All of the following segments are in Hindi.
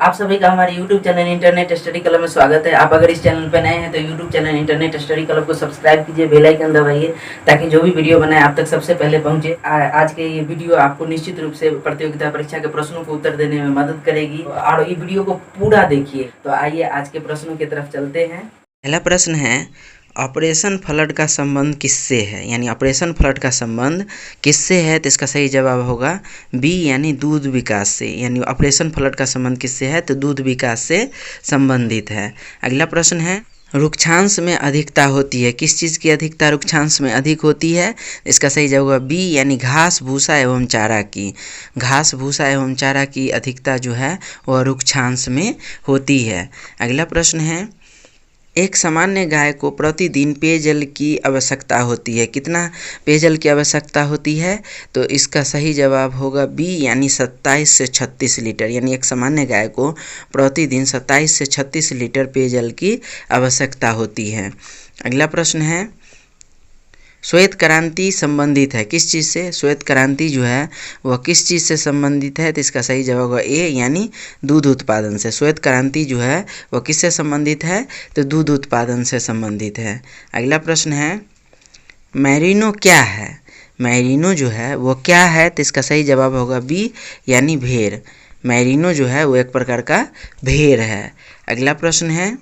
आप सभी का हमारे YouTube channel internet study club में स्वागत है। आप अगर इस चैनल पर नए हैं तो YouTube channel internet study club को सब्सक्राइब कीजिए, बेल आइकन दबाइए ताकि जो भी वीडियो बनाए आप तक सबसे पहले पहुंचे। आज के ये वीडियो आपको निश्चित रूप से प्रतियोगिता परीक्षा के प्रश्नों को उत्तर देने में मदद करेगी और ये वीडियो को पूरा देखिए। तो आइए आज के प्रश्नों की तरफ चलते हैं। पहला प्रश्न है, ऑपरेशन फ्लड का संबंध किससे है? यानी ऑपरेशन फ्लड का संबंध किससे है? तो इसका सही जवाब होगा बी यानी दूध विकास से। यानी ऑपरेशन फ्लड का संबंध किससे है? तो दूध विकास से संबंधित है। अगला प्रश्न है, रुक्षांश में अधिकता होती है, किस चीज़ की अधिकता रुक्षांश में अधिक होती है? इसका सही जवाब होगा बी यानी घास भूसा एवं चारा की। घास भूसा एवं चारा की अधिकता जो है वह रुक्षांश में होती है। अगला प्रश्न है, एक सामान्य गाय को प्रतिदिन पेयजल की आवश्यकता होती है, कितना पेयजल की आवश्यकता होती है? तो इसका सही जवाब होगा बी यानी 27 से 36 लीटर। यानी एक सामान्य गाय को प्रतिदिन 27 से 36 लीटर पेयजल की आवश्यकता होती है। अगला प्रश्न है, श्वेत क्रांति संबंधित है किस चीज़ से? श्वेत क्रांति जो है वह किस चीज़ से संबंधित है? तो इसका सही जवाब होगा ए यानी दूध उत्पादन से। श्वेत क्रांति जो है वह किससे संबंधित है? तो दूध उत्पादन से संबंधित है। अगला प्रश्न है, मैरिनो क्या है? मैरिनो जो है वो क्या है? तो इसका सही जवाब होगा बी यानी भेड़। मैरिनो जो है वो एक प्रकार का भेड़ है। अगला प्रश्न है,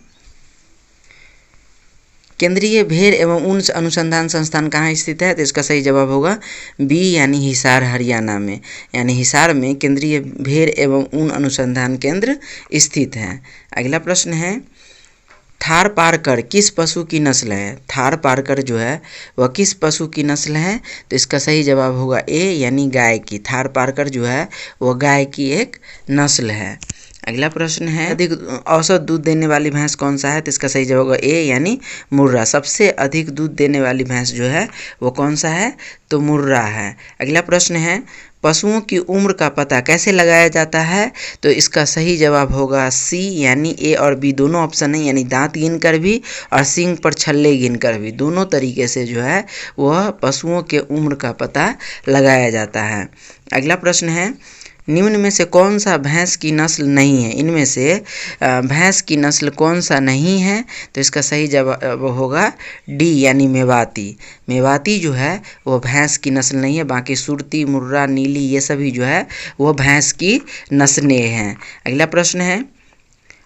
केंद्रीय भेड़ एवं ऊन अनुसंधान संस्थान कहाँ स्थित है? तो इसका सही जवाब होगा बी यानी हिसार हरियाणा में। यानी हिसार में केंद्रीय भेड़ एवं ऊन अनुसंधान केंद्र स्थित है। अगला प्रश्न है, थारपारकर किस पशु की नस्ल है? थारपारकर जो है वह किस पशु की नस्ल है? तो इसका सही जवाब होगा ए यानी गाय की। थारपारकर जो है वह गाय की एक नस्ल है। अगला प्रश्न है, अधिक औसत दूध देने वाली भैंस कौन सा है? तो इसका सही जवाब होगा ए यानी मुर्रा। सबसे अधिक दूध देने वाली भैंस जो है वो कौन सा है? तो मुर्रा है। अगला प्रश्न है, पशुओं की उम्र का पता कैसे लगाया जाता है? तो इसका सही जवाब होगा सी यानी ए और बी दोनों ऑप्शन है। यानी दांत गिनकर भी और सींग पर छल्ले गिनकर भी, दोनों तरीके से जो है वह पशुओं के उम्र का पता लगाया जाता है। अगला प्रश्न है, निम्न में से कौन सा भैंस की नस्ल नहीं है? इनमें से भैंस की नस्ल कौन सा नहीं है? तो इसका सही जवाब होगा डी यानी मेवाती। मेवाती जो है वो भैंस की नस्ल नहीं है, बाकी सुरती, मुर्रा, नीली ये सभी जो है वो भैंस की नस्लें हैं। अगला प्रश्न है,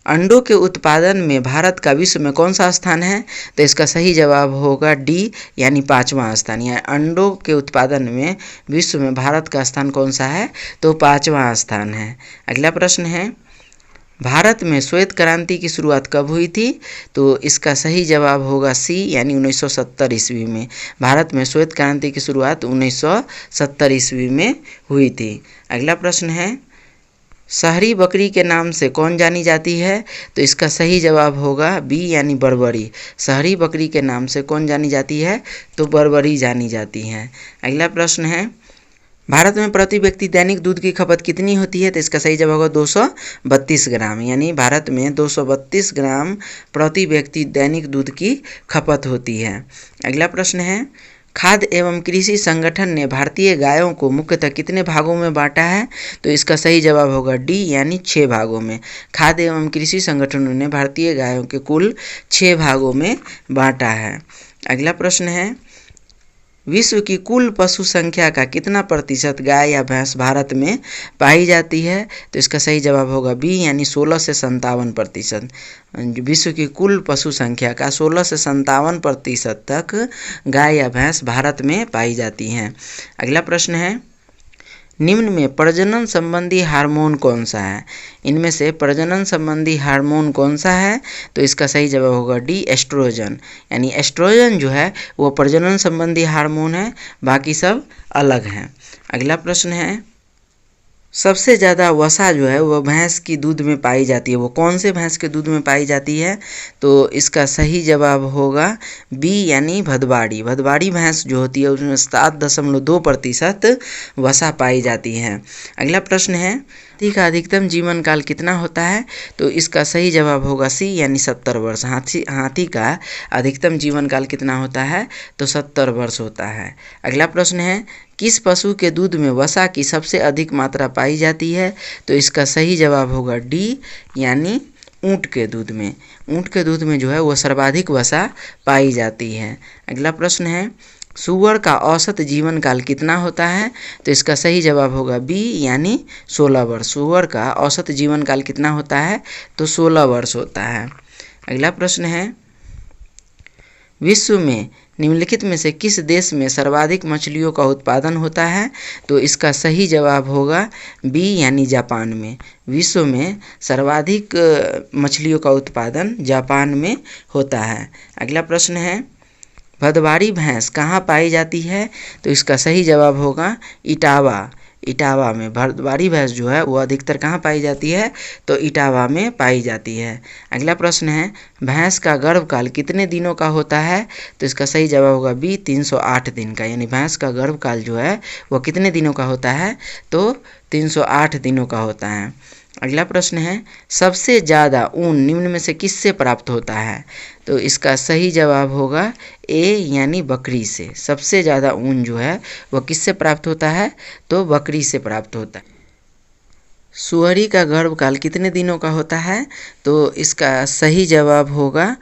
अंडों के उत्पादन में भारत का विश्व में कौन सा स्थान है? तो इसका सही जवाब होगा डी यानी 5वां स्थान। यानी अंडों के उत्पादन में विश्व में भारत का स्थान कौन सा है? तो 5वां स्थान है। अगला प्रश्न है, भारत में श्वेत क्रांति की शुरुआत कब हुई थी? तो इसका सही जवाब होगा सी यानी 1970 ईस्वी में। भारत में श्वेत क्रांति की शुरुआत 1970 ईस्वी में हुई थी। अगला प्रश्न है, शहरी बकरी के नाम से कौन जानी जाती है? तो इसका सही जवाब होगा बी यानी बर्बरी। शहरी बकरी के नाम से कौन जानी जाती है? तो बर्बरी जानी जाती है। अगला प्रश्न है, भारत में प्रति व्यक्ति दैनिक दूध की खपत कितनी होती है? तो इसका सही जवाब होगा 232 ग्राम। यानी भारत में 232 ग्राम प्रति व्यक्ति दैनिक दूध की खपत होती है। अगला प्रश्न है, खाद्य एवं कृषि संगठन ने भारतीय गायों को मुख्यतः कितने भागों में बांटा है? तो इसका सही जवाब होगा डी यानी 6 भागों में। खाद्य एवं कृषि संगठनों ने भारतीय गायों के कुल 6 भागों में बांटा है। अगला प्रश्न है, विश्व की कुल पशु संख्या का कितना प्रतिशत गाय या भैंस भारत में पाई जाती है? तो इसका सही जवाब होगा बी यानी 16 से 57%। विश्व की कुल पशु संख्या का 16 से 57% तक गाय या भैंस भारत में पाई जाती हैं। अगला प्रश्न है, निम्न में प्रजनन संबंधी हार्मोन कौन सा है? इनमें से प्रजनन संबंधी हार्मोन कौन सा है? तो इसका सही जवाब होगा डी एस्ट्रोजन। यानी एस्ट्रोजन जो है वो प्रजनन संबंधी हार्मोन है, बाकी सब अलग हैं। अगला प्रश्न है, सबसे ज़्यादा वसा जो है वह भैंस की दूध में पाई जाती है, वो कौन से भैंस के दूध में पाई जाती है? तो इसका सही जवाब होगा बी यानी भदवाड़ी। भदवाड़ी भैंस जो होती है उसमें 7.2% वसा पाई जाती है। अगला प्रश्न है, हाथी का अधिकतम जीवन काल कितना होता है? तो इसका सही जवाब होगा सी यानी 70 वर्ष। हाथी का अधिकतम जीवन काल कितना होता है? तो 70 वर्ष होता है। अगला प्रश्न है, किस पशु के दूध में वसा की सबसे अधिक मात्रा पाई जाती है? तो इसका सही जवाब होगा डी यानी ऊँट के दूध में। ऊँट के दूध में जो है वो सर्वाधिक वसा पाई जाती है। अगला प्रश्न है, सूअर का औसत जीवन काल कितना होता है? तो इसका सही जवाब होगा बी यानी 16 वर्ष। सूअर का औसत जीवन काल कितना होता है? तो 16 वर्ष होता है। अगला प्रश्न है, विश्व में निम्नलिखित में से किस देश में सर्वाधिक मछलियों का उत्पादन होता है? तो इसका सही जवाब होगा बी यानी जापान में। विश्व में सर्वाधिक मछलियों का उत्पादन जापान में होता है। अगला प्रश्न है, भदवारी भैंस कहाँ पाई जाती है? तो इसका सही जवाब होगा इटावा में। भदवारी भैंस जो है वो अधिकतर कहाँ पाई जाती है? तो इटावा में पाई जाती है। अगला प्रश्न है, भैंस का गर्भकाल कितने दिनों का होता है? तो इसका सही जवाब होगा बी 308 दिन का। यानी भैंस का गर्भकाल जो है वो कितने दिनों का होता है? तो 308 दिनों का होता है। अगला प्रश्न है, सबसे ज़्यादा ऊन निम्न में से किससे प्राप्त होता है? तो इसका सही जवाब होगा ए यानी बकरी से। सबसे ज़्यादा ऊन जो है वह किससे प्राप्त होता है? तो बकरी से प्राप्त होता है। सुअरी का गर्भकाल कितने दिनों का होता है? तो इसका सही जवाब होगा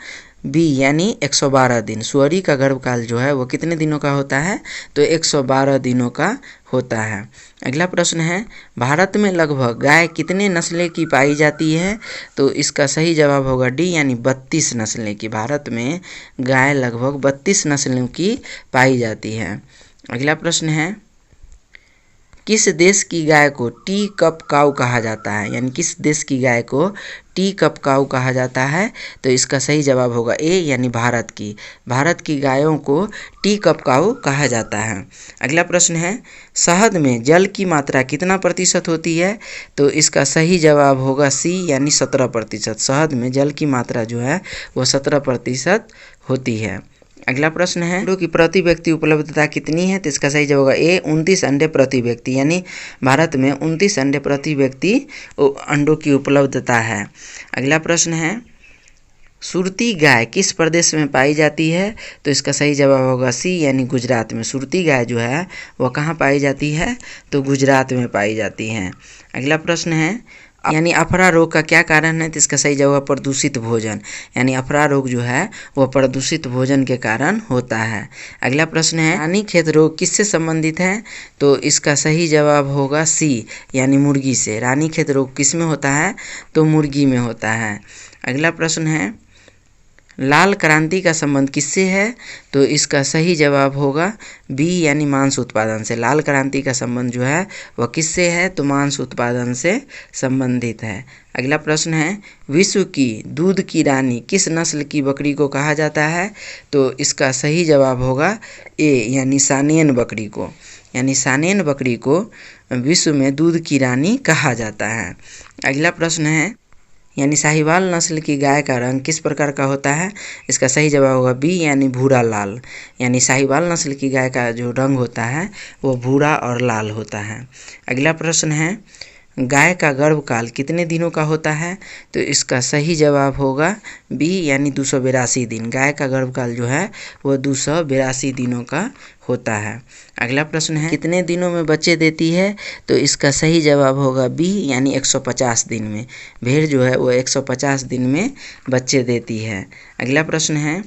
बी यानी 112 दिन। सुअरी का गर्भकाल जो है वो कितने दिनों का होता है? तो 112 दिनों का होता है। अगला प्रश्न है, भारत में लगभग गाय कितने नस्लें की पाई जाती है? तो इसका सही जवाब होगा डी यानी 32 नस्लें की। भारत में गाय लगभग 32 नस्लों की पाई जाती है। अगला प्रश्न है, किस देश की गाय को टी कप काऊ कहा जाता है? यानी किस देश की गाय को टी कप काऊ कहा जाता है? तो इसका सही जवाब होगा ए यानी भारत की। भारत की गायों को टी कप काऊ कहा जाता है। अगला प्रश्न है, शहद में जल की मात्रा कितना प्रतिशत होती है? तो इसका सही जवाब होगा सी यानी 17%। शहद में जल की मात्रा जो है वो 17% होती है। अगला प्रश्न है, अंडों की प्रति व्यक्ति उपलब्धता कितनी है? तो इसका सही जवाब होगा ए 29 अंडे प्रति व्यक्ति। यानी भारत में 29 अंडे प्रति व्यक्ति अंडों की उपलब्धता है। अगला प्रश्न है, सुरती गाय किस प्रदेश में पाई जाती है? तो इसका सही जवाब होगा सी यानी गुजरात में। सुरती गाय जो है वह कहाँ पाई जाती है? तो गुजरात में पाई जाती है। अगला प्रश्न है, यानी अफरा रोग का क्या कारण है? तो इसका सही जवाब प्रदूषित भोजन। यानी अफरा रोग जो है वह प्रदूषित भोजन के कारण होता है। अगला प्रश्न है, रानीखेत रोग किससे संबंधित है? तो इसका सही जवाब होगा सी यानी मुर्गी से। रानीखेत रोग किस में होता है? तो मुर्गी में होता है। अगला प्रश्न है, लाल क्रांति का संबंध किससे है? तो इसका सही जवाब होगा बी यानी मांस उत्पादन से। लाल क्रांति का संबंध जो है वह किससे है? तो मांस उत्पादन से संबंधित है। अगला प्रश्न है, विश्व की दूध की रानी किस नस्ल की बकरी को कहा जाता है? तो इसका सही जवाब होगा ए यानी सानेन बकरी को। यानी सानेन बकरी को विश्व में दूध की रानी कहा जाता है। अगला प्रश्न है, यानी साहिवाल नस्ल की गाय का रंग किस प्रकार का होता है? इसका सही जवाब होगा बी यानी भूरा लाल। यानी साहिवाल नस्ल की गाय का जो रंग होता है वो भूरा और लाल होता है। अगला प्रश्न है, गाय का गर्भकाल कितने दिनों का होता है? तो इसका सही जवाब होगा बी यानी 282 दिन। गाय का गर्भकाल जो है वो 282 दिनों का होता है। अगला प्रश्न है, कितने दिनों में बच्चे देती है? तो इसका सही जवाब होगा बी यानी 150 दिन में। भेड़ जो है वो 150 दिन में बच्चे देती है। अगला प्रश्न है,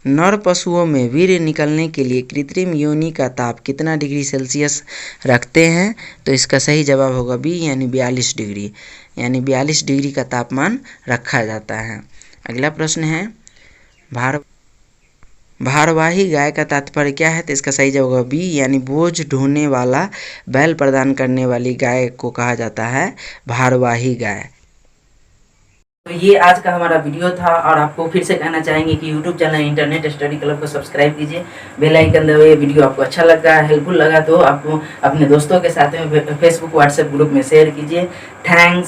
नर पशुओं में वीर्य निकलने के लिए कृत्रिम योनि का ताप कितना डिग्री सेल्सियस रखते हैं? तो इसका सही जवाब होगा बी यानी 42 डिग्री। यानी 42 डिग्री का तापमान रखा जाता है। अगला प्रश्न है, भारवाही गाय का तात्पर्य क्या है? तो इसका सही जवाब होगा बी यानी बोझ ढोने वाला बैल प्रदान करने वाली गाय को कहा जाता है भारवाही गाय। तो ये आज का हमारा वीडियो था, और आपको फिर से कहना चाहेंगे कि YouTube channel internet study club को सब्सक्राइब कीजिए, बेल आइकन दबाइए। वीडियो आपको अच्छा लगा, हेल्पफुल लगा तो आपको अपने दोस्तों के साथ में फेसबुक व्हाट्सएप ग्रुप में शेयर कीजिए। थैंक्स।